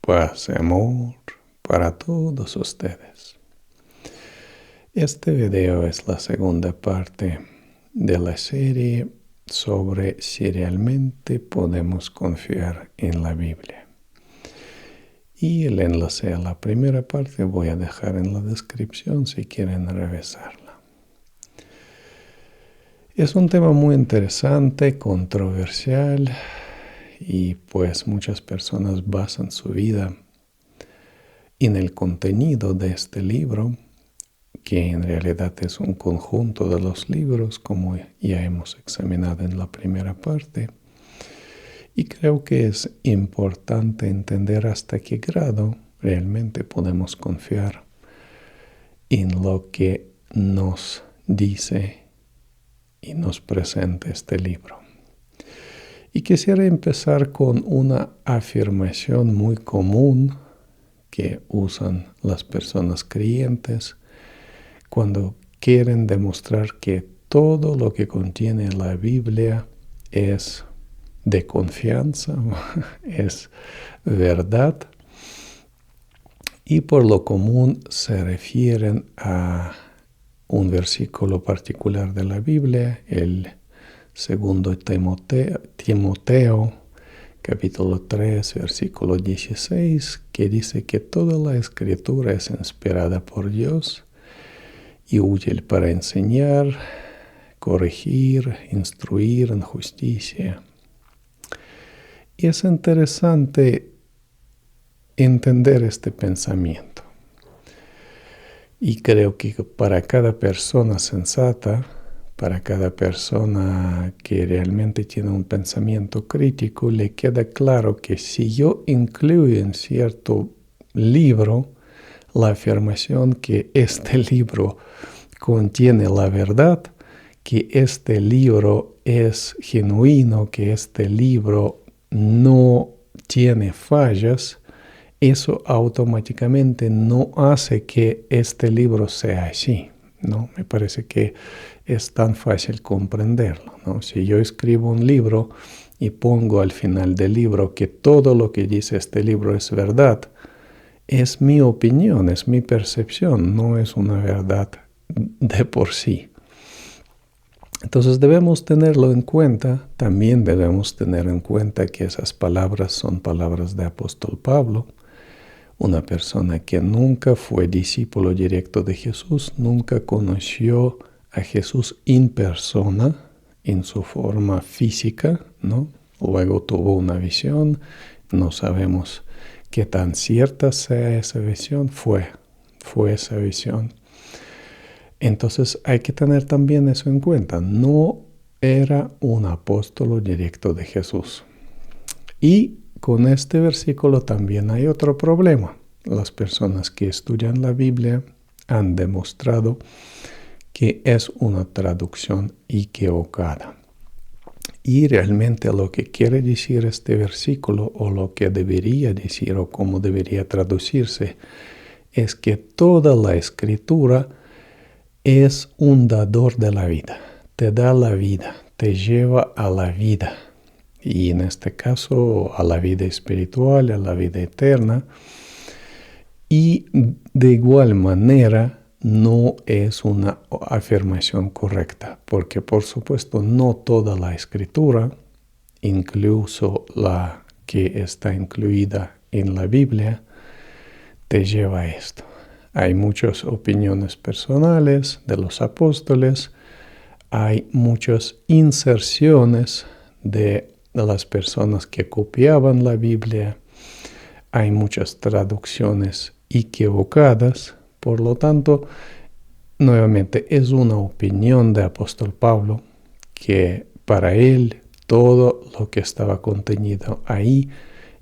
paz y amor para todos ustedes. Este video es la segunda parte de la serie sobre si realmente podemos confiar en la Biblia. Y el enlace a la primera parte voy a dejar en la descripción si quieren revisarla. Es un tema muy interesante, controversial, y pues muchas personas basan su vida en el contenido de este libro, que en realidad es un conjunto de los libros, como ya hemos examinado en la primera parte. Y creo que es importante entender hasta qué grado realmente podemos confiar en lo que nos dice y nos presenta este libro. Y quisiera empezar con una afirmación muy común que usan las personas creyentes cuando quieren demostrar que todo lo que contiene la Biblia es de confianza, es verdad, y por lo común se refieren a un versículo particular de la Biblia, el 2 Timoteo, capítulo 3, versículo 16, que dice que toda la escritura es inspirada por Dios y útil para enseñar, corregir, instruir en justicia. Y es interesante entender este pensamiento. Y creo que para cada persona sensata, para cada persona que realmente tiene un pensamiento crítico, le queda claro que si yo incluyo en cierto libro la afirmación que este libro contiene la verdad, que este libro es genuino, que este libro no tiene fallas, eso automáticamente no hace que este libro sea así, ¿no? Me parece que es tan fácil comprenderlo, ¿no? Si yo escribo un libro y pongo al final del libro que todo lo que dice este libro es verdad, es mi opinión, es mi percepción, no es una verdad de por sí. Entonces debemos tenerlo en cuenta. También debemos tener en cuenta que esas palabras son palabras de apóstol Pablo, una persona que nunca fue discípulo directo de Jesús, nunca conoció a Jesús en persona, en su forma física, ¿no? Luego tuvo una visión, no sabemos qué tan cierta sea esa visión, fue esa visión. Entonces hay que tener también eso en cuenta. No era un apóstol directo de Jesús. Y con este versículo también hay otro problema. Las personas que estudian la Biblia han demostrado que es una traducción equivocada. Y realmente lo que quiere decir este versículo, o lo que debería decir, o cómo debería traducirse, es que toda la escritura es un dador de la vida, te da la vida, te lleva a la vida, y en este caso a la vida espiritual, a la vida eterna, y de igual manera no es una afirmación correcta, porque por supuesto no toda la escritura, incluso la que está incluida en la Biblia, te lleva a esto. Hay muchas opiniones personales de los apóstoles, hay muchas inserciones de las personas que copiaban la Biblia, hay muchas traducciones equivocadas, por lo tanto, nuevamente es una opinión de apóstol Pablo que para él todo lo que estaba contenido ahí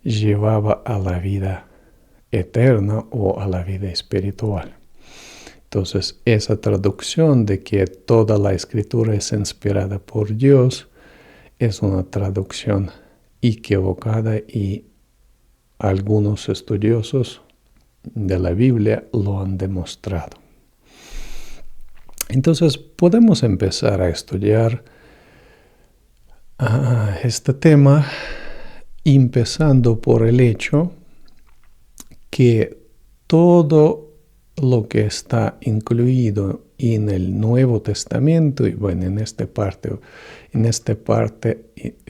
llevaba a la vida eterna o a la vida espiritual. Entonces, esa traducción de que toda la escritura es inspirada por Dios es una traducción equivocada, y algunos estudiosos de la Biblia lo han demostrado. Entonces, podemos empezar a estudiar este tema empezando por el hecho que todo lo que está incluido en el Nuevo Testamento, y bueno, en esta parte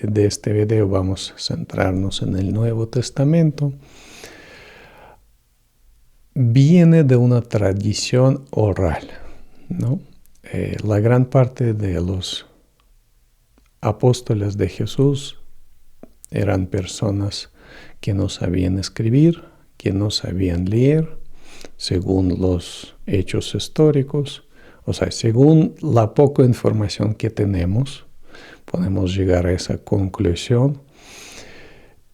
de este video vamos a centrarnos en el Nuevo Testamento, viene de una tradición oral, ¿no? La gran parte de los apóstoles de Jesús eran personas que no sabían escribir, que no sabían leer, según los hechos históricos. O sea, según la poca información que tenemos, podemos llegar a esa conclusión.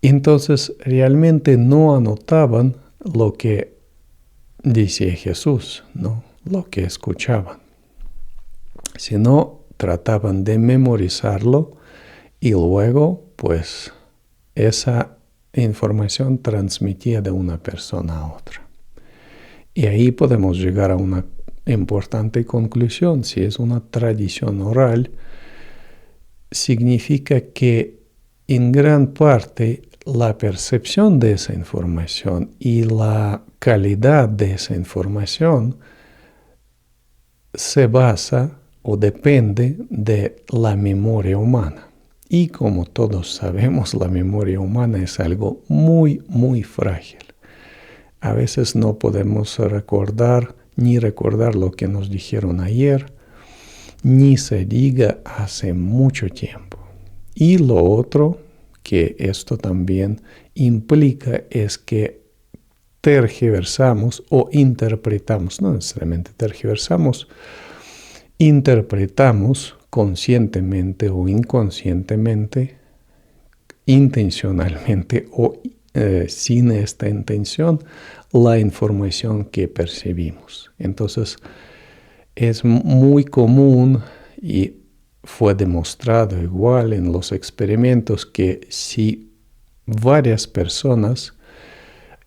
Entonces, realmente no anotaban lo que decía Jesús, ¿no? Lo que escuchaban, sino trataban de memorizarlo y luego, pues, esa información transmitía de una persona a otra. Y ahí podemos llegar a una importante conclusión. Si es una tradición oral, significa que en gran parte la percepción de esa información y la calidad de esa información se basa o depende de la memoria humana. Y como todos sabemos, la memoria humana es algo muy, muy frágil. A veces no podemos recordar lo que nos dijeron ayer, ni se diga hace mucho tiempo. Y lo otro que esto también implica es que tergiversamos o interpretamos, no necesariamente tergiversamos, interpretamos conscientemente o inconscientemente, intencionalmente o sin esta intención, la información que percibimos. Entonces, es muy común y fue demostrado igual en los experimentos que si varias personas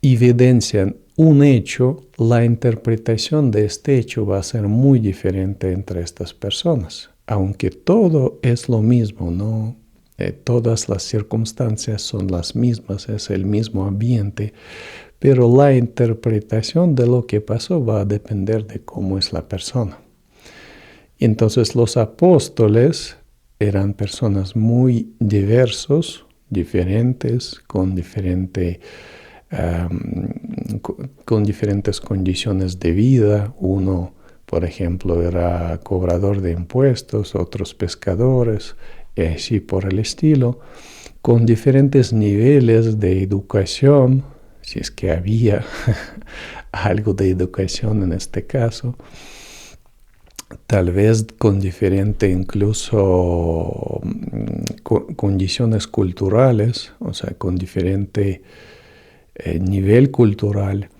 evidencian un hecho, la interpretación de este hecho va a ser muy diferente entre estas personas. Aunque todo es lo mismo, ¿no? Todas las circunstancias son las mismas, es el mismo ambiente, pero la interpretación de lo que pasó va a depender de cómo es la persona. Entonces los apóstoles eran personas muy diversos, diferentes, con diferentes condiciones de vida. Uno, por ejemplo, era cobrador de impuestos, otros pescadores, y así por el estilo, con diferentes niveles de educación, si es que había algo de educación en este caso, tal vez con diferente incluso condiciones culturales, o sea, con diferente nivel cultural.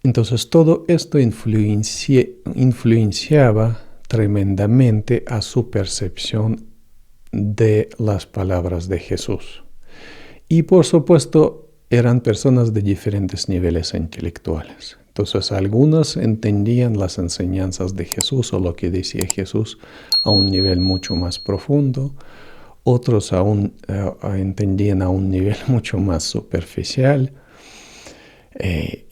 Entonces todo esto influenciaba tremendamente a su percepción de las palabras de Jesús. Y por supuesto eran personas de diferentes niveles intelectuales. Entonces algunos entendían las enseñanzas de Jesús o lo que decía Jesús a un nivel mucho más profundo. Otros aún entendían a un nivel mucho más superficial.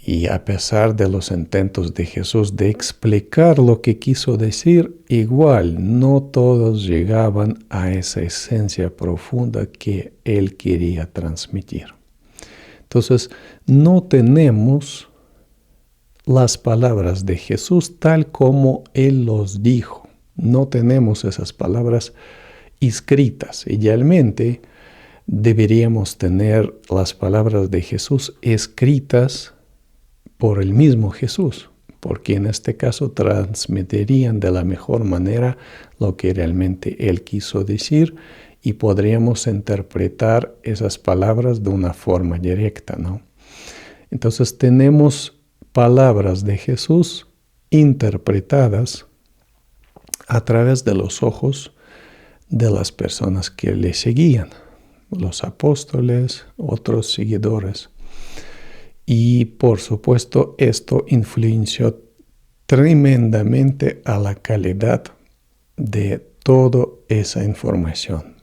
Y a pesar de los intentos de Jesús de explicar lo que quiso decir, igual no todos llegaban a esa esencia profunda que Él quería transmitir. Entonces, no tenemos las palabras de Jesús tal como Él los dijo. No tenemos esas palabras escritas. Idealmente, deberíamos tener las palabras de Jesús escritas por el mismo Jesús, porque en este caso transmitirían de la mejor manera lo que realmente Él quiso decir y podríamos interpretar esas palabras de una forma directa, ¿no? Entonces tenemos palabras de Jesús interpretadas a través de los ojos de las personas que le seguían, los apóstoles, otros seguidores. Y por supuesto esto influenció tremendamente a la calidad de toda esa información.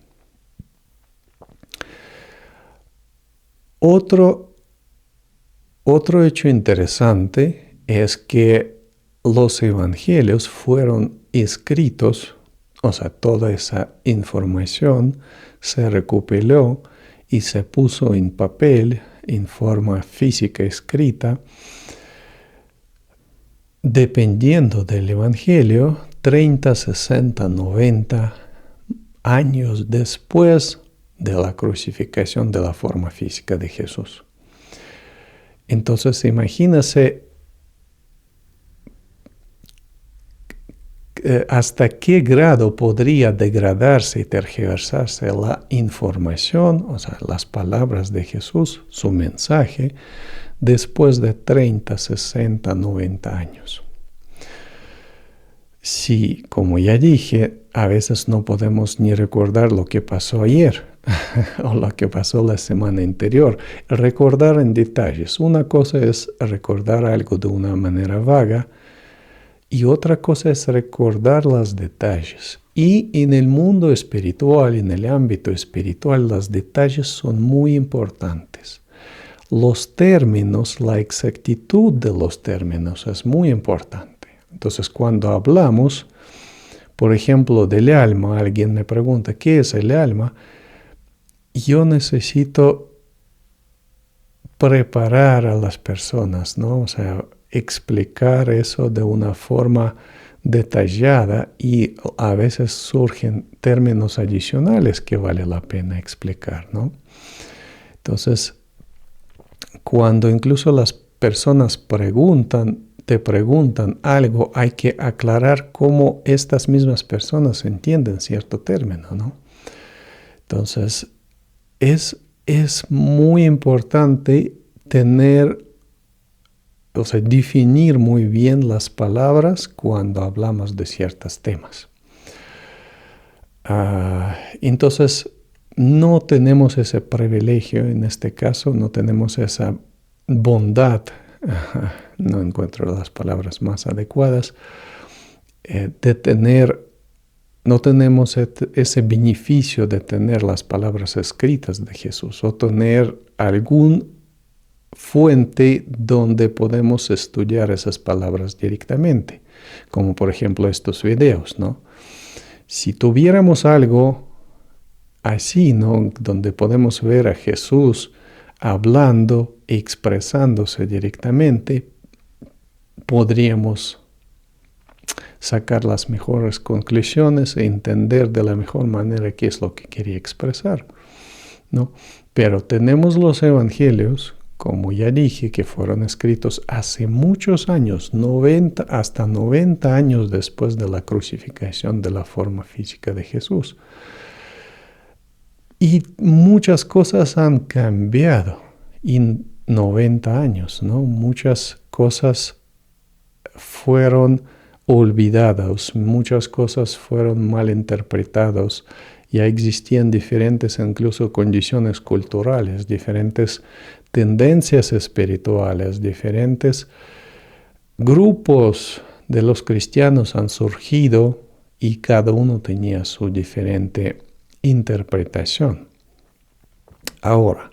Otro Otro hecho interesante es que los evangelios fueron escritos, o sea, toda esa información se recopiló y se puso en papel, en forma física escrita, dependiendo del evangelio, 30, 60, 90 años después de la crucifixión de la forma física de Jesús. Entonces, imagínense hasta qué grado podría degradarse y tergiversarse la información, o sea, las palabras de Jesús, su mensaje, después de 30, 60, 90 años. Sí, como ya dije, a veces no podemos ni recordar lo que pasó ayer o lo que pasó la semana anterior. Recordar en detalles. Una cosa es recordar algo de una manera vaga y otra cosa es recordar los detalles. Y en el mundo espiritual, en el ámbito espiritual, los detalles son muy importantes. Los términos, la exactitud de los términos es muy importante. Entonces, cuando hablamos, por ejemplo, del alma, alguien me pregunta, ¿qué es el alma? Yo necesito preparar a las personas, ¿no? O sea, explicar eso de una forma detallada y a veces surgen términos adicionales que vale la pena explicar, ¿no? Entonces, cuando incluso las personas te preguntan algo, hay que aclarar cómo estas mismas personas entienden cierto término, ¿no? Entonces, es muy importante definir muy bien las palabras cuando hablamos de ciertos temas. Entonces, no tenemos ese privilegio, en este caso, no tenemos esa bondad, no encuentro las palabras más adecuadas, no tenemos ese beneficio de tener las palabras escritas de Jesús o tener algún fuente donde podemos estudiar esas palabras directamente, como por ejemplo estos videos, ¿no? Si tuviéramos algo así, ¿no? Donde podemos ver a Jesús hablando, expresándose directamente, podríamos sacar las mejores conclusiones e entender de la mejor manera qué es lo que quería expresar, ¿no? Pero tenemos los evangelios, como ya dije, que fueron escritos hace muchos años, hasta 90 años después de la crucifixión de la forma física de Jesús. Y muchas cosas han cambiado en 90 años, ¿no? Muchas cosas fueron olvidadas, muchas cosas fueron mal interpretadas. Ya existían diferentes incluso condiciones culturales, diferentes tendencias espirituales, diferentes grupos de los cristianos han surgido y cada uno tenía su diferente interpretación. Ahora,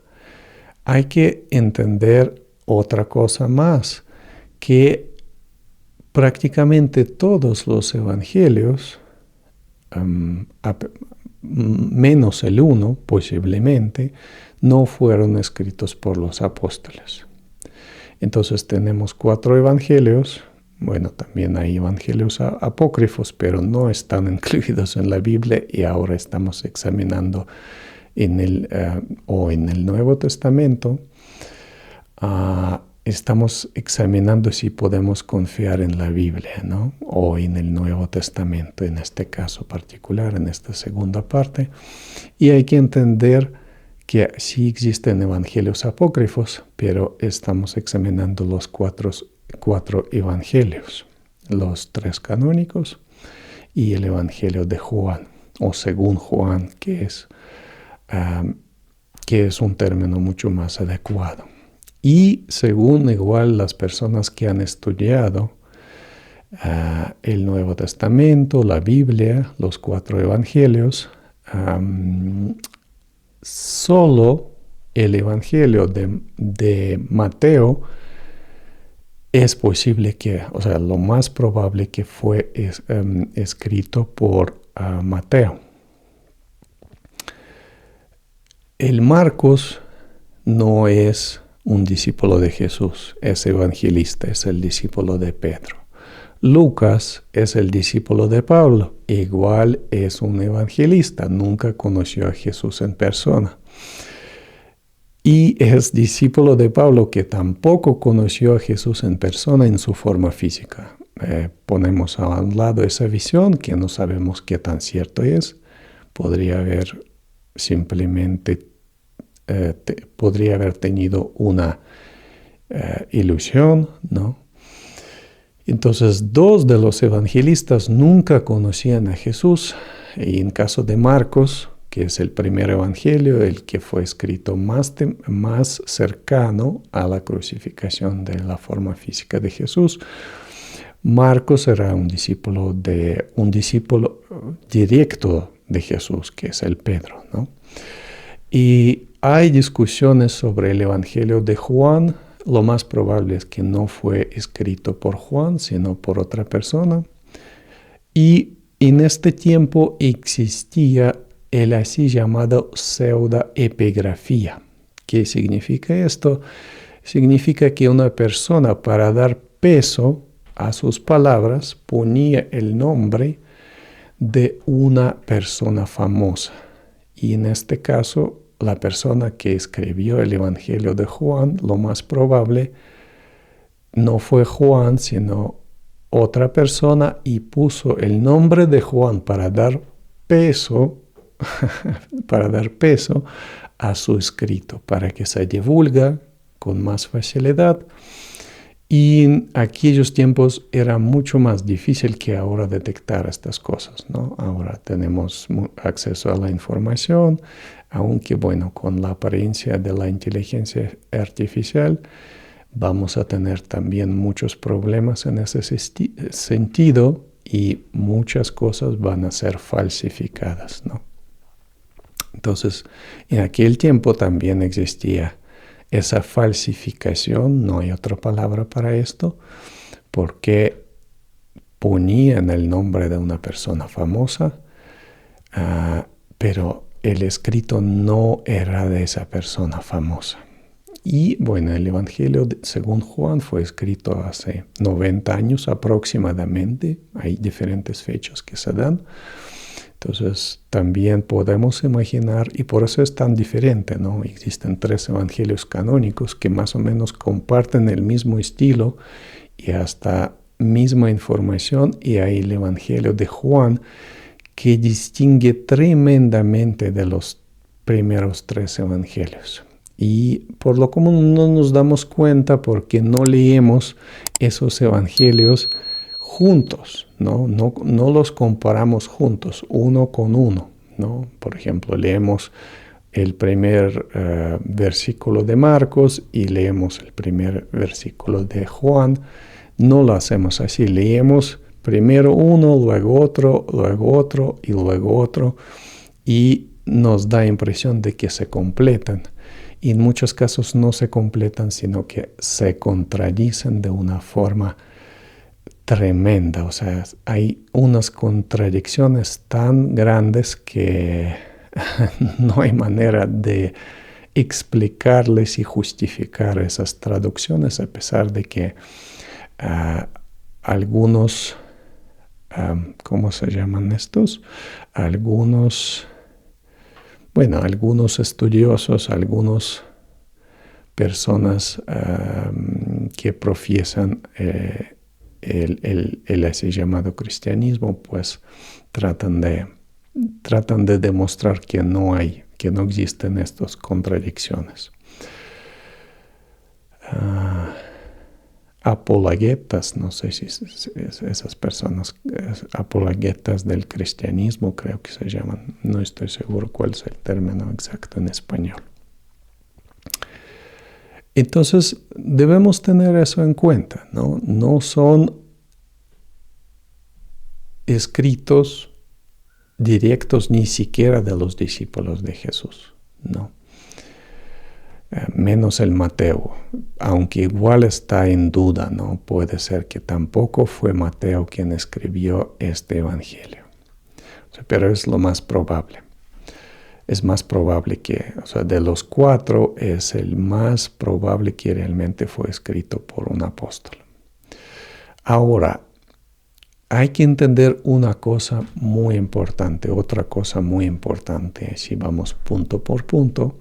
hay que entender otra cosa más, que prácticamente todos los evangelios, menos el uno posiblemente, no fueron escritos por los apóstoles. Entonces tenemos 4 evangelios. Bueno, también hay evangelios apócrifos, pero no están incluidos en la Biblia y ahora estamos examinando en el Nuevo Testamento. Estamos examinando si podemos confiar en la Biblia, ¿no? O en el Nuevo Testamento, en este caso particular, en esta segunda parte. Y hay que entender que sí existen evangelios apócrifos, pero estamos examinando los cuatro evangelios, los 3 canónicos y el evangelio de Juan, o según Juan, que es un término mucho más adecuado. Y según igual las personas que han estudiado el Nuevo Testamento, la Biblia, los 4 evangelios, solo el evangelio de Mateo es posible que, o sea, lo más probable que fue escrito por Mateo. El Marcos no es un discípulo de Jesús, es evangelista, es el discípulo de Pedro. Lucas es el discípulo de Pablo, igual es un evangelista, nunca conoció a Jesús en persona. Y es discípulo de Pablo que tampoco conoció a Jesús en persona en su forma física. Ponemos a un lado esa visión que no sabemos qué tan cierto es. Podría haber simplemente, podría haber tenido una ilusión, ¿no? Entonces, dos de los evangelistas nunca conocían a Jesús. Y en caso de Marcos, que es el primer evangelio, el que fue escrito más cercano a la crucificación de la forma física de Jesús, Marcos era un discípulo directo de Jesús, que es el Pedro, ¿no? Y hay discusiones sobre el evangelio de Juan. Lo más probable es que no fue escrito por Juan, sino por otra persona. Y en este tiempo existía el así llamado pseudoepigrafía. ¿Qué significa esto? Significa que una persona, para dar peso a sus palabras, ponía el nombre de una persona famosa. Y en este caso, la persona que escribió el Evangelio de Juan, lo más probable, no fue Juan, sino otra persona, y puso el nombre de Juan para dar peso a su escrito, para que se divulgue con más facilidad. Y en aquellos tiempos era mucho más difícil que ahora detectar estas cosas, ¿no? Ahora tenemos acceso a la información, aunque bueno, con la apariencia de la inteligencia artificial, vamos a tener también muchos problemas en ese sentido y muchas cosas van a ser falsificadas, ¿no? Entonces, en aquel tiempo también existía esa falsificación, no hay otra palabra para esto, porque ponían el nombre de una persona famosa, pero el escrito no era de esa persona famosa. Y bueno, el Evangelio según Juan fue escrito hace 90 años aproximadamente. Hay diferentes fechas que se dan. Entonces también podemos imaginar, y por eso es tan diferente, ¿no? Existen 3 evangelios canónicos que más o menos comparten el mismo estilo y hasta misma información, y hay el Evangelio de Juan que distingue tremendamente de los primeros 3 evangelios. Y por lo común no nos damos cuenta porque no leemos esos evangelios juntos, ¿no? No los comparamos juntos, uno con uno, ¿no? Por ejemplo, leemos el primer versículo de Marcos y leemos el primer versículo de Juan. No lo hacemos así, leemos primero uno, luego otro y luego otro, y nos da impresión de que se completan. Y en muchos casos no se completan, sino que se contradicen de una forma tremenda. O sea, hay unas contradicciones tan grandes que no hay manera de explicarles y justificar esas traducciones, a pesar de que algunos, ¿cómo se llaman estos? Algunos estudiosos, algunas personas que profesan el así llamado cristianismo, pues tratan de demostrar que no existen estas contradicciones. Apologetas, no sé si esas personas, apologetas del cristianismo creo que se llaman, no estoy seguro cuál es el término exacto en español. Entonces debemos tener eso en cuenta, ¿no? No son escritos directos ni siquiera de los discípulos de Jesús, ¿no? menos el Mateo, aunque igual está en duda, ¿no? Puede ser que tampoco fue Mateo quien escribió este evangelio. Pero es lo más probable. Es más probable que, de los 4, es el más probable que realmente fue escrito por un apóstol. Ahora, hay que entender una cosa muy importante, otra cosa muy importante, si vamos punto por punto,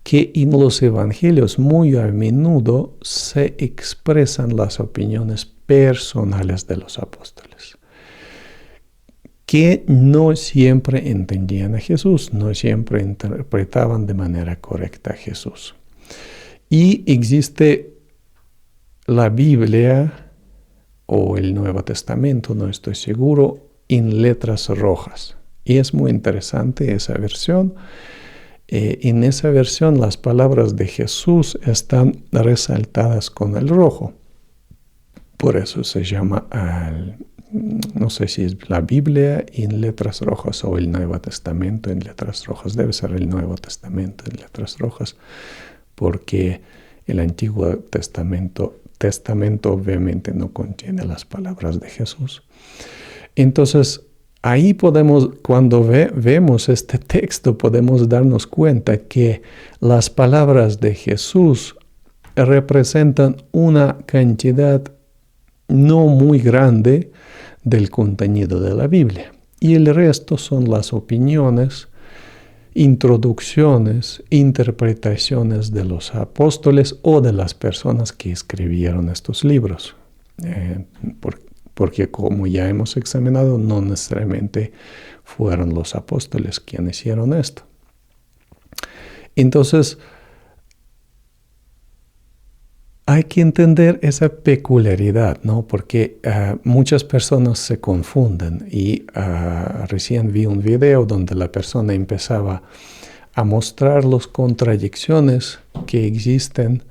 que en los evangelios muy a menudo se expresan las opiniones personales de los apóstoles, que no siempre entendían a Jesús, no siempre interpretaban de manera correcta a Jesús. Y existe la Biblia o el Nuevo Testamento, no estoy seguro, en letras rojas. Y es muy interesante esa versión. En esa versión las palabras de Jesús están resaltadas con el rojo. Por eso se llama, no sé si es la Biblia en letras rojas o el Nuevo Testamento en letras rojas. Debe ser el Nuevo Testamento en letras rojas, porque el Antiguo Testamento obviamente no contiene las palabras de Jesús. Entonces, ahí podemos, cuando vemos este texto, podemos darnos cuenta que las palabras de Jesús representan una cantidad no muy grande del contenido de la Biblia. Y el resto son las opiniones, introducciones, interpretaciones de los apóstoles o de las personas que escribieron estos libros. Porque como ya hemos examinado, no necesariamente fueron los apóstoles quienes hicieron esto. Entonces, hay que entender esa peculiaridad, ¿no? Porque muchas personas se confunden y recién vi un video donde la persona empezaba a mostrar las contradicciones que existen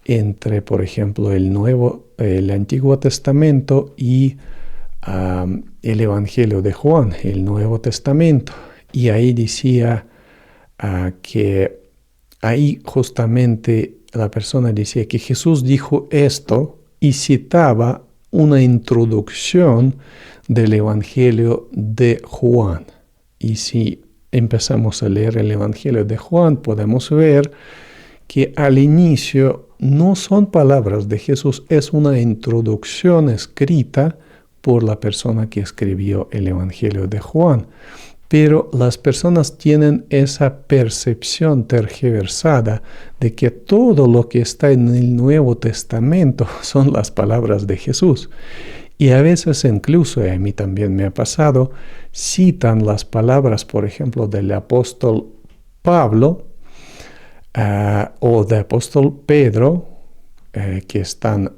entre, por ejemplo, el Antiguo Testamento y el Evangelio de Juan, el Nuevo Testamento. Y ahí decía que ahí justamente la persona decía que Jesús dijo esto y citaba una introducción del Evangelio de Juan. Y si empezamos a leer el Evangelio de Juan, podemos ver que al inicio no son palabras de Jesús, es una introducción escrita por la persona que escribió el Evangelio de Juan. Pero las personas tienen esa percepción tergiversada de que todo lo que está en el Nuevo Testamento son las palabras de Jesús. Y a veces incluso, a mí también me ha pasado, citan las palabras, por ejemplo, del apóstol Pablo o del apóstol Pedro, que están,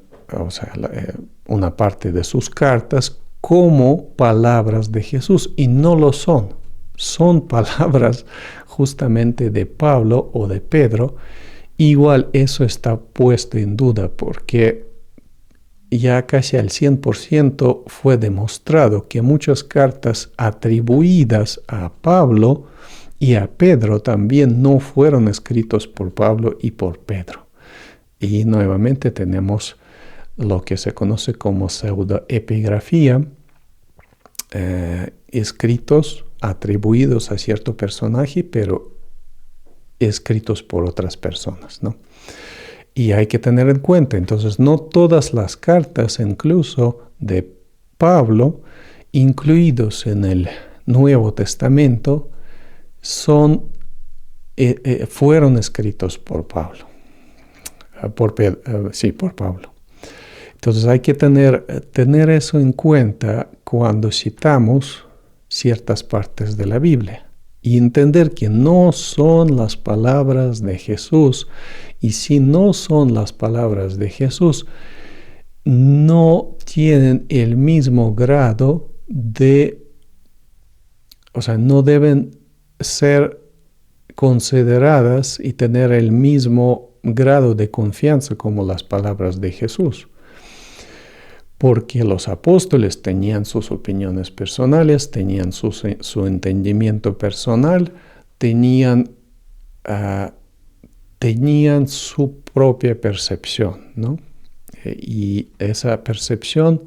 una parte de sus cartas, como palabras de Jesús, y no lo son. Son palabras justamente de Pablo o de Pedro. Igual eso está puesto en duda porque ya casi al 100% fue demostrado que muchas cartas atribuidas a Pablo y a Pedro también no fueron escritos por Pablo y por Pedro. Y nuevamente tenemos lo que se conoce como pseudoepigrafía, escritos atribuidos a cierto personaje, pero escritos por otras personas, ¿no? Y hay que tener en cuenta, entonces, no todas las cartas, incluso de Pablo, incluidos en el Nuevo Testamento, fueron escritos por Pablo. Por Pablo. Entonces hay que tener eso en cuenta cuando citamos ciertas partes de la Biblia y entender que no son las palabras de Jesús. Y si no son las palabras de Jesús, no tienen el mismo grado no deben ser consideradas y tener el mismo grado de confianza como las palabras de Jesús. Porque los apóstoles tenían sus opiniones personales, tenían su entendimiento personal, tenían tenían su propia percepción, ¿no? Y esa percepción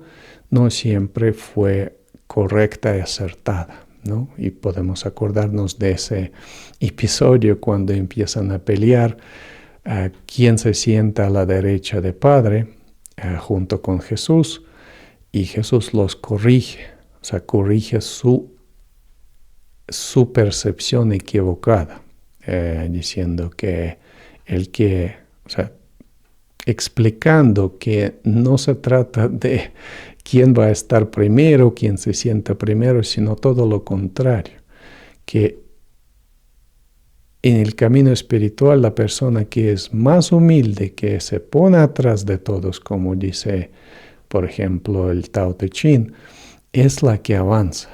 no siempre fue correcta y acertada, ¿no? Y podemos acordarnos de ese episodio cuando empiezan a pelear quién se sienta a la derecha del Padre junto con Jesús, y Jesús los corrige, o sea, corrige su percepción equivocada, diciendo que o sea, explicando que no se trata de quién va a estar primero, quién se sienta primero, sino todo lo contrario, que en el camino espiritual la persona que es más humilde, que se pone atrás de todos, como dice, por ejemplo, el Tao Te Ching, es la que avanza,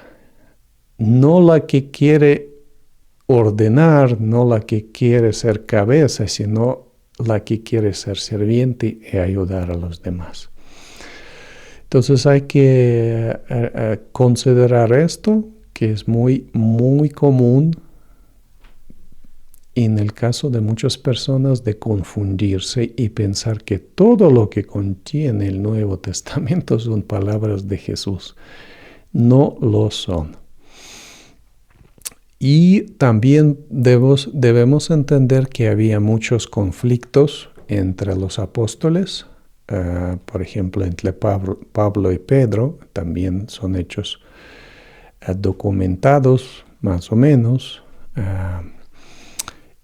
no la que quiere ordenar, no la que quiere ser cabeza, sino la que quiere ser sirviente y ayudar a los demás. Entonces hay que considerar esto, que es muy, muy común en el caso de muchas personas, de confundirse y pensar que todo lo que contiene el Nuevo Testamento son palabras de Jesús. No lo son. Y también debemos entender que había muchos conflictos entre los apóstoles. Por ejemplo, entre Pablo y Pedro, también son hechos documentados, más o menos.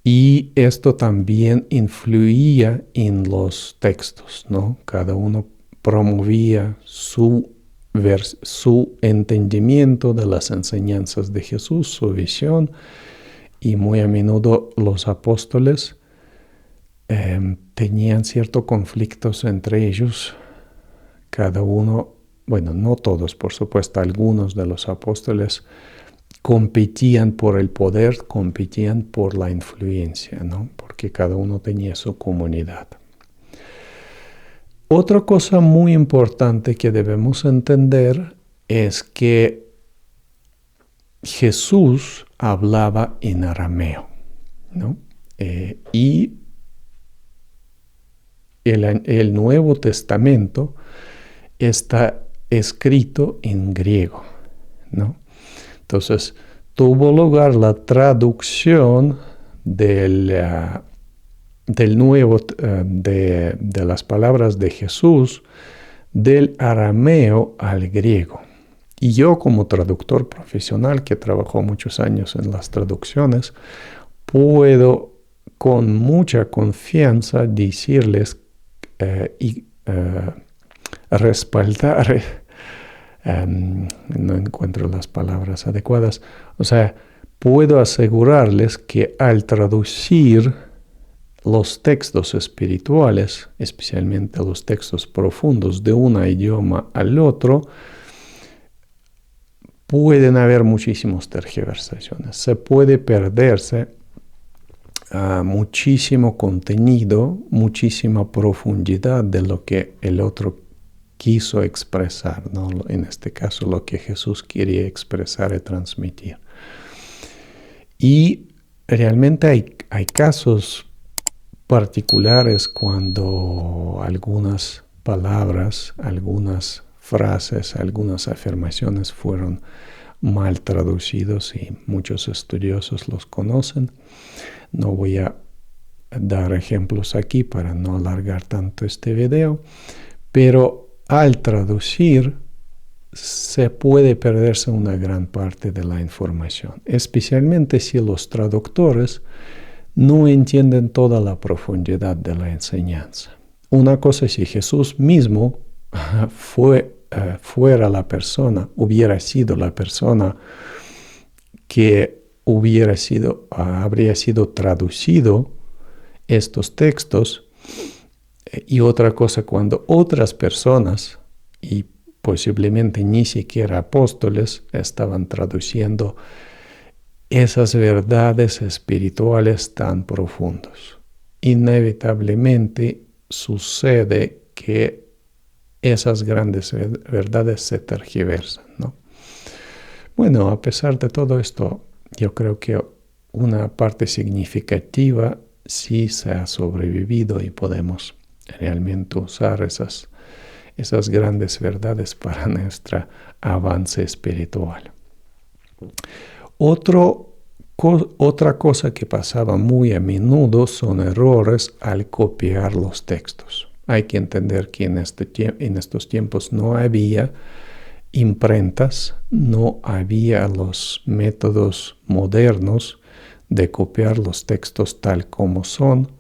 Y esto también influía en los textos, ¿no? Cada uno promovía su entendimiento de las enseñanzas de Jesús, su visión, y muy a menudo los apóstoles tenían ciertos conflictos entre ellos. Cada uno, bueno, no todos, por supuesto, algunos de los apóstoles competían por el poder, competían por la influencia, ¿no? Porque cada uno tenía su comunidad. Otra cosa muy importante que debemos entender es que Jesús hablaba en arameo, ¿no? Y el Nuevo Testamento está escrito en griego, ¿no? Entonces, tuvo lugar la traducción de las palabras de Jesús del arameo al griego. Y yo, como traductor profesional que trabajó muchos años en las traducciones, puedo con mucha confianza decirles y respaldar, no encuentro las palabras adecuadas, o sea, puedo asegurarles que al traducir los textos espirituales, especialmente los textos profundos de un idioma al otro, pueden haber muchísimas tergiversaciones. Se puede perderse muchísimo contenido, muchísima profundidad de lo que el otro quiso expresar, ¿no? En este caso, lo que Jesús quería expresar y transmitir. Y realmente hay casos particulares cuando algunas palabras, algunas frases, algunas afirmaciones fueron mal traducidos y muchos estudiosos los conocen. No voy a dar ejemplos aquí para no alargar tanto este video, pero al traducir se puede perderse una gran parte de la información, especialmente si los traductores no entienden toda la profundidad de la enseñanza. Una cosa es si Jesús mismo hubiera sido la persona que habría sido traducido estos textos, y otra cosa cuando otras personas, y posiblemente ni siquiera apóstoles, estaban traduciendo esas verdades espirituales tan profundas. Inevitablemente sucede que esas grandes verdades se tergiversan, ¿no? Bueno, a pesar de todo esto, yo creo que una parte significativa sí se ha sobrevivido y podemos realmente usar esas grandes verdades para nuestro avance espiritual. Otra cosa que pasaba muy a menudo son errores al copiar los textos. Hay que entender que en estos tiempos no había imprentas, no había los métodos modernos de copiar los textos tal como son,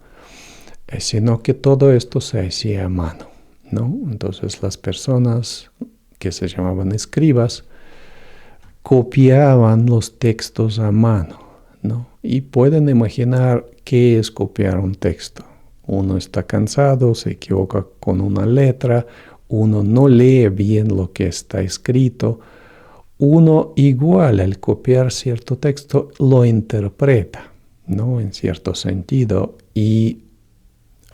sino que todo esto se hacía a mano, ¿no? Entonces las personas que se llamaban escribas copiaban los textos a mano, ¿no? Y pueden imaginar qué es copiar un texto. Uno está cansado, se equivoca con una letra, uno no lee bien lo que está escrito, uno igual al copiar cierto texto lo interpreta, ¿no? En cierto sentido. Y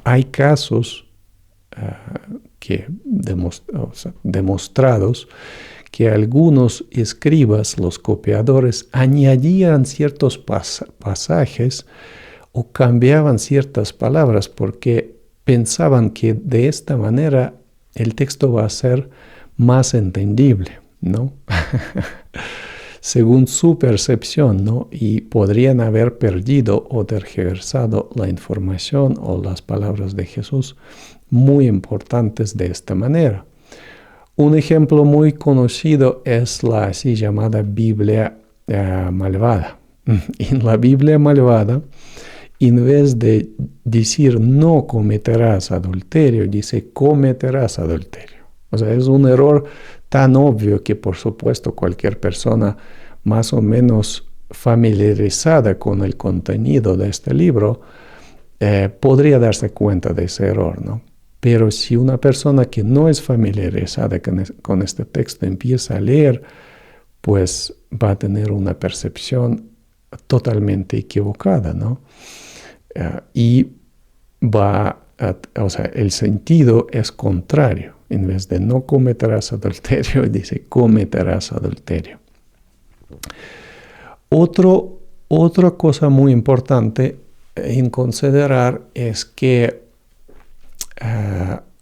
hay casos demostrados que algunos escribas, los copiadores, añadían ciertos pasajes o cambiaban ciertas palabras porque pensaban que de esta manera el texto va a ser más entendible, ¿no? Según su percepción, ¿no? Y podrían haber perdido o tergiversado la información o las palabras de Jesús muy importantes de esta manera. Un ejemplo muy conocido es la así llamada Biblia malvada. En la Biblia malvada, en vez de decir no cometerás adulterio, dice cometerás adulterio. O sea, es un error tan obvio que por supuesto cualquier persona más o menos familiarizada con el contenido de este libro podría darse cuenta de ese error, ¿no? Pero si una persona que no es familiarizada con este texto empieza a leer, pues va a tener una percepción totalmente equivocada, ¿no? Y o sea, el sentido es contrario. En vez de no cometerás adulterio, dice cometerás adulterio. Otra cosa muy importante en considerar es que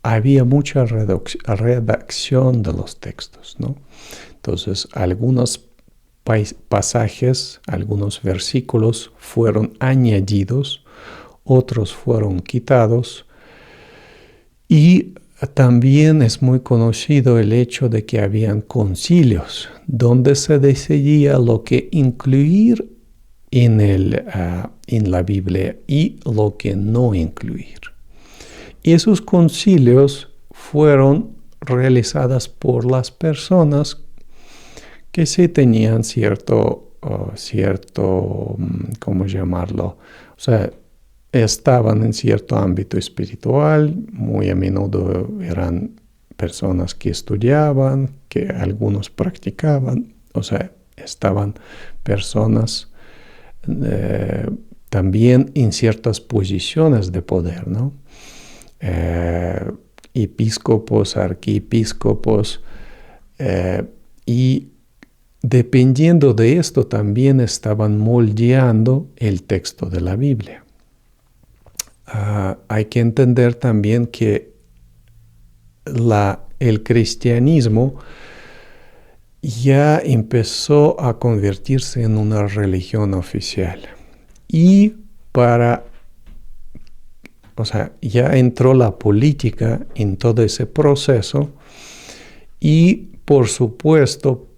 había mucha redacción de los textos, ¿no? Entonces, algunos pasajes, algunos versículos fueron añadidos, otros fueron quitados, y también es muy conocido el hecho de que habían concilios donde se decidía lo que incluir en la Biblia y lo que no incluir. Y esos concilios fueron realizados por las personas que sí tenían cierto, ¿cómo llamarlo? O sea, estaban en cierto ámbito espiritual, muy a menudo eran personas que estudiaban, que algunos practicaban, o sea, estaban personas también en ciertas posiciones de poder, ¿no? Episcopos, arquiepiscopos, y dependiendo de esto también estaban moldeando el texto de la Biblia. Hay que entender también que el cristianismo ya empezó a convertirse en una religión oficial. Y o sea, ya entró la política en todo ese proceso y, por supuesto,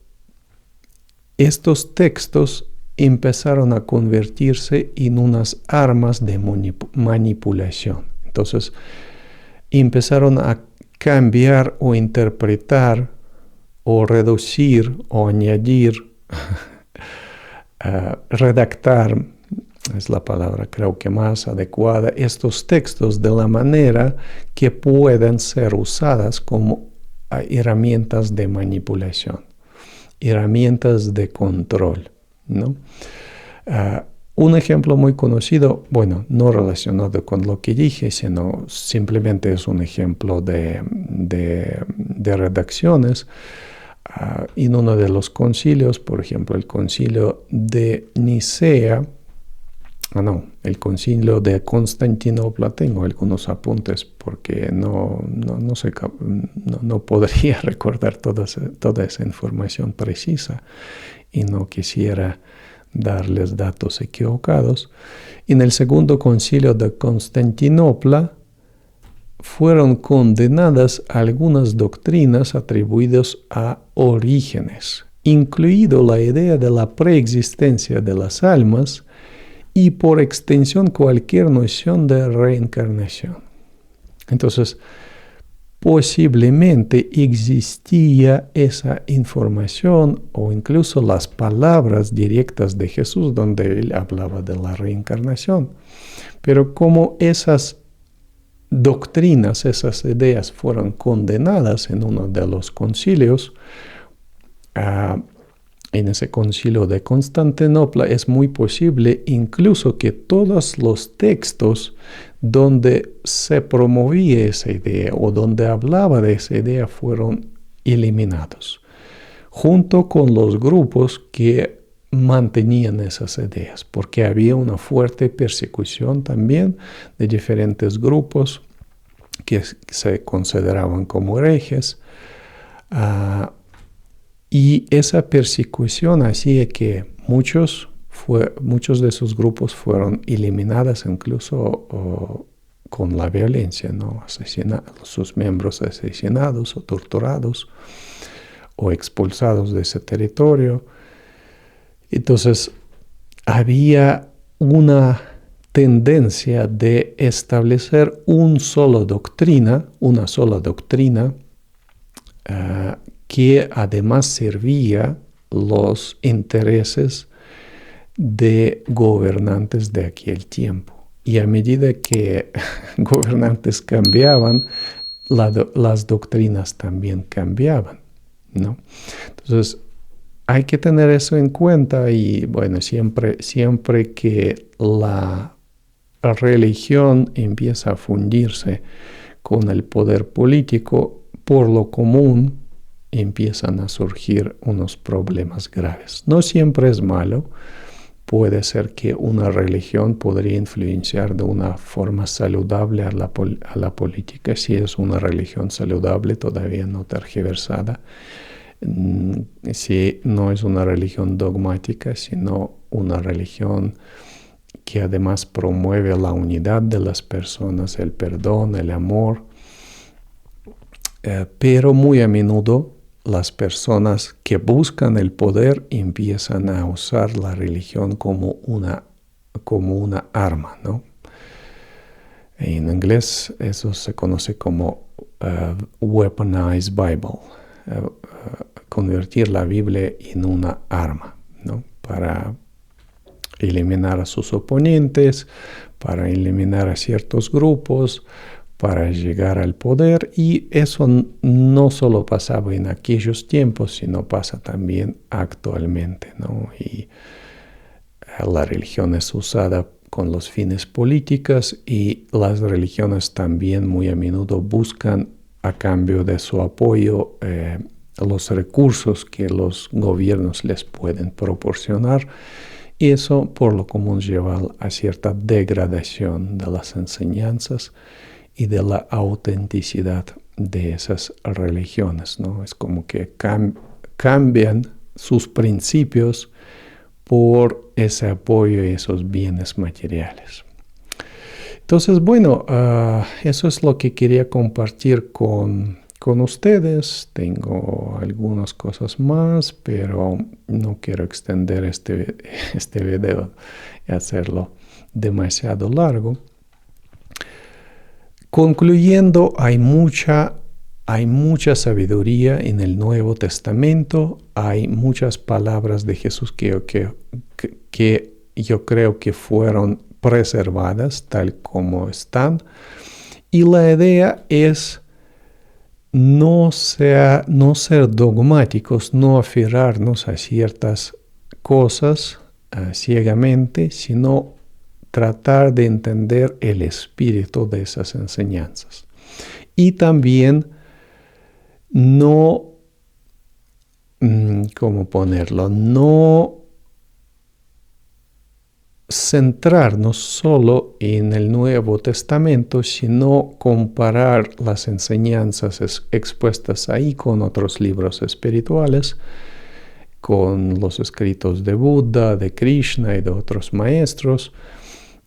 estos textos empezaron a convertirse en unas armas de manipulación. Entonces, empezaron a cambiar o interpretar o reducir o añadir, redactar, es la palabra creo que más adecuada, estos textos de la manera que pueden ser usadas como herramientas de manipulación, herramientas de control, ¿no? Un ejemplo muy conocido, bueno, no relacionado con lo que dije, sino simplemente es un ejemplo de redacciones. En uno de los concilios, por ejemplo, el concilio de Nicea, el concilio de Constantinopla. Tengo algunos apuntes porque no podría recordar toda esa información precisa y no quisiera darles datos equivocados. En el segundo concilio de Constantinopla fueron condenadas algunas doctrinas atribuidas a Orígenes, incluido la idea de la preexistencia de las almas y por extensión cualquier noción de reencarnación. Entonces, posiblemente existía esa información o incluso las palabras directas de Jesús donde él hablaba de la reencarnación. Pero como esas doctrinas, esas ideas fueron condenadas en uno de los concilios, en ese concilio de Constantinopla, es muy posible incluso que todos los textos donde se promovía esa idea o donde hablaba de esa idea fueron eliminados, junto con los grupos que mantenían esas ideas, porque había una fuerte persecución también de diferentes grupos que se consideraban como herejes. Y esa persecución hacía que muchos de esos grupos fueron eliminados incluso con la violencia, ¿no? Sus miembros asesinados o torturados o expulsados de ese territorio. Entonces, había una tendencia de establecer una sola doctrina, que además servía los intereses de gobernantes de aquel tiempo. Y a medida que gobernantes cambiaban, las doctrinas también cambiaban, ¿no? Entonces, hay que tener eso en cuenta y, bueno, siempre que la religión empieza a fundirse con el poder político, por lo común empiezan a surgir unos problemas graves. No siempre es malo. Puede ser que una religión podría influenciar de una forma saludable a la política, si es una religión saludable, todavía no tergiversada. Si no es una religión dogmática, sino una religión que además promueve la unidad de las personas, el perdón, el amor. Pero muy a menudo las personas que buscan el poder empiezan a usar la religión como una arma, ¿no? En inglés eso se conoce como weaponized Bible, convertir la Biblia en una arma, ¿no? Para eliminar a sus oponentes, para eliminar a ciertos grupos, para llegar al poder. Y eso no solo pasaba en aquellos tiempos, sino pasa también actualmente, ¿no? Y la religión es usada con los fines políticos y las religiones también muy a menudo buscan a cambio de su apoyo los recursos que los gobiernos les pueden proporcionar. Y eso por lo común lleva a cierta degradación de las enseñanzas y de la autenticidad de esas religiones, ¿no? Es como que cambian sus principios por ese apoyo y esos bienes materiales. Entonces, bueno, eso es lo que quería compartir con ustedes. Tengo algunas cosas más, pero no quiero extender este video y hacerlo demasiado largo. Concluyendo, hay mucha sabiduría en el Nuevo Testamento, hay muchas palabras de Jesús que yo creo que fueron preservadas tal como están. Y la idea es no ser dogmáticos, no aferrarnos a ciertas cosas ciegamente, sino tratar de entender el espíritu de esas enseñanzas. Y también no centrarnos solo en el Nuevo Testamento, sino comparar las enseñanzas expuestas ahí con otros libros espirituales, con los escritos de Buda, de Krishna y de otros maestros,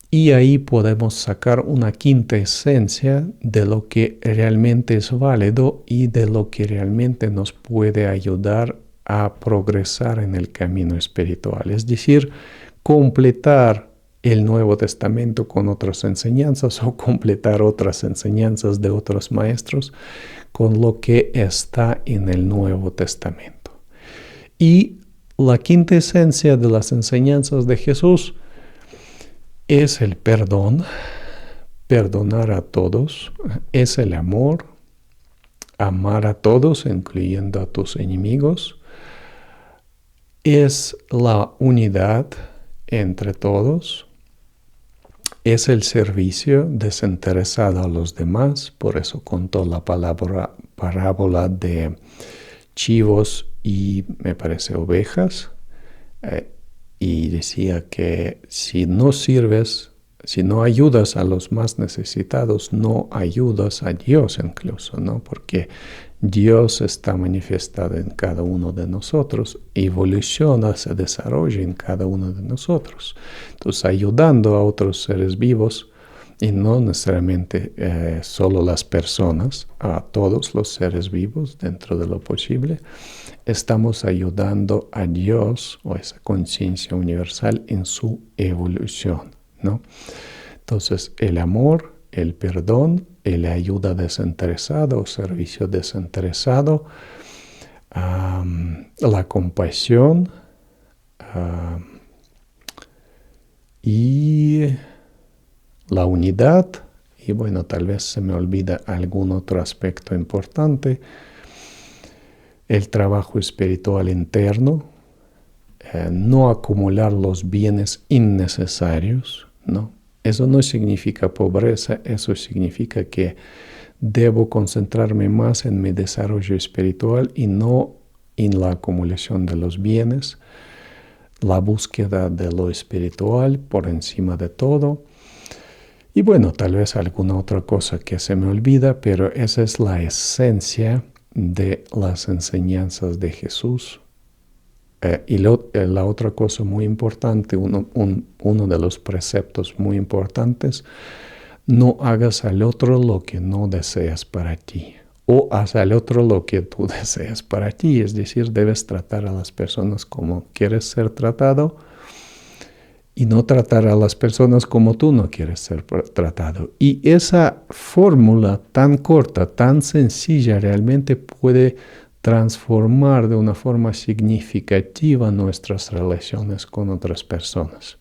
y ahí podemos sacar una quinta esencia de lo que realmente es válido y de lo que realmente nos puede ayudar a progresar en el camino espiritual. Es decir, completar el Nuevo Testamento con otras enseñanzas o completar otras enseñanzas de otros maestros con lo que está en el Nuevo Testamento. Y la quinta esencia de las enseñanzas de Jesús es el perdón, perdonar a todos, es el amor, amar a todos, incluyendo a tus enemigos, es la unidad entre todos, es el servicio desinteresado a los demás, por eso contó la parábola de chivos y me parece ovejas, y decía que si no sirves, si no ayudas a los más necesitados, no ayudas a Dios incluso, ¿no? Porque Dios está manifestado en cada uno de nosotros, evoluciona, se desarrolla en cada uno de nosotros. Entonces, ayudando a otros seres vivos, y no necesariamente solo las personas, a todos los seres vivos dentro de lo posible, estamos ayudando a Dios o esa conciencia universal en su evolución, ¿no? Entonces, el amor, el perdón, la ayuda desinteresada o servicio desinteresado, la compasión y la unidad, y bueno, tal vez se me olvida algún otro aspecto importante, el trabajo espiritual interno, no acumular los bienes innecesarios, ¿no? Eso no significa pobreza, eso significa que debo concentrarme más en mi desarrollo espiritual y no en la acumulación de los bienes, la búsqueda de lo espiritual por encima de todo. Y bueno, tal vez alguna otra cosa que se me olvida, pero esa es la esencia de las enseñanzas de Jesús. Y la otra cosa muy importante, uno de los preceptos muy importantes, no hagas al otro lo que no deseas para ti, o haz al otro lo que tú deseas para ti. Es decir, debes tratar a las personas como quieres ser tratado y no tratar a las personas como tú no quieres ser tratado. Y esa fórmula tan corta, tan sencilla, realmente puede transformar de una forma significativa nuestras relaciones con otras personas.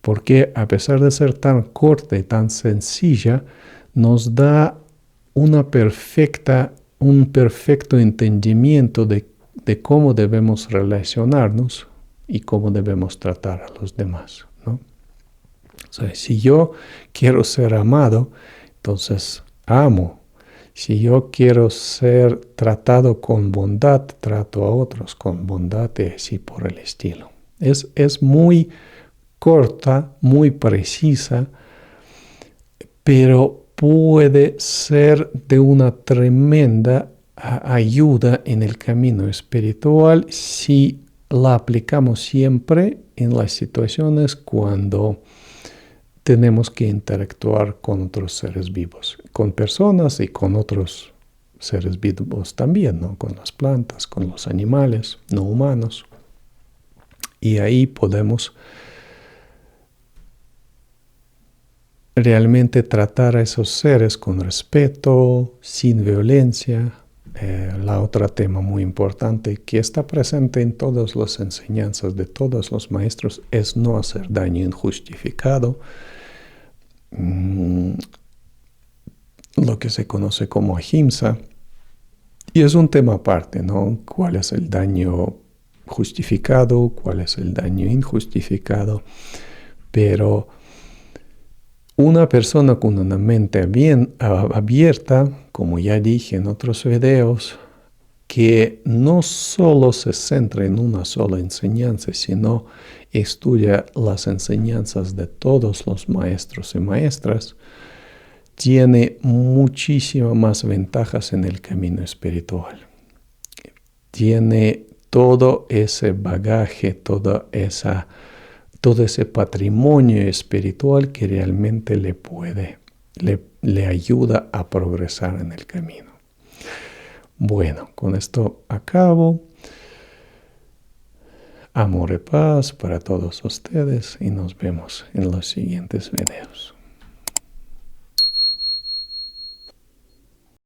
Porque a pesar de ser tan corta y tan sencilla, nos da un perfecto entendimiento de cómo debemos relacionarnos y cómo debemos tratar a los demás, ¿no? O sea, si yo quiero ser amado, entonces amo. Si yo quiero ser tratado con bondad, trato a otros con bondad y así por el estilo. Es muy corta, muy precisa, pero puede ser de una tremenda ayuda en el camino espiritual si la aplicamos siempre en las situaciones cuando tenemos que interactuar con otros seres vivos, con personas y con otros seres vivos también, ¿no? Con las plantas, con los animales no humanos. Y ahí podemos realmente tratar a esos seres con respeto, sin violencia. La otra tema muy importante que está presente en todas las enseñanzas de todos los maestros es no hacer daño injustificado, lo que se conoce como ahimsa. Y es un tema aparte, ¿no? ¿Cuál es el daño justificado? ¿Cuál es el daño injustificado? Pero una persona con una mente bien abierta, como ya dije en otros videos, que no solo se centra en una sola enseñanza, sino estudia las enseñanzas de todos los maestros y maestras, tiene muchísimas más ventajas en el camino espiritual. Tiene todo ese bagaje, todo ese patrimonio espiritual que realmente le ayuda a progresar en el camino. Bueno, con esto acabo. Amor y paz para todos ustedes y nos vemos en los siguientes videos.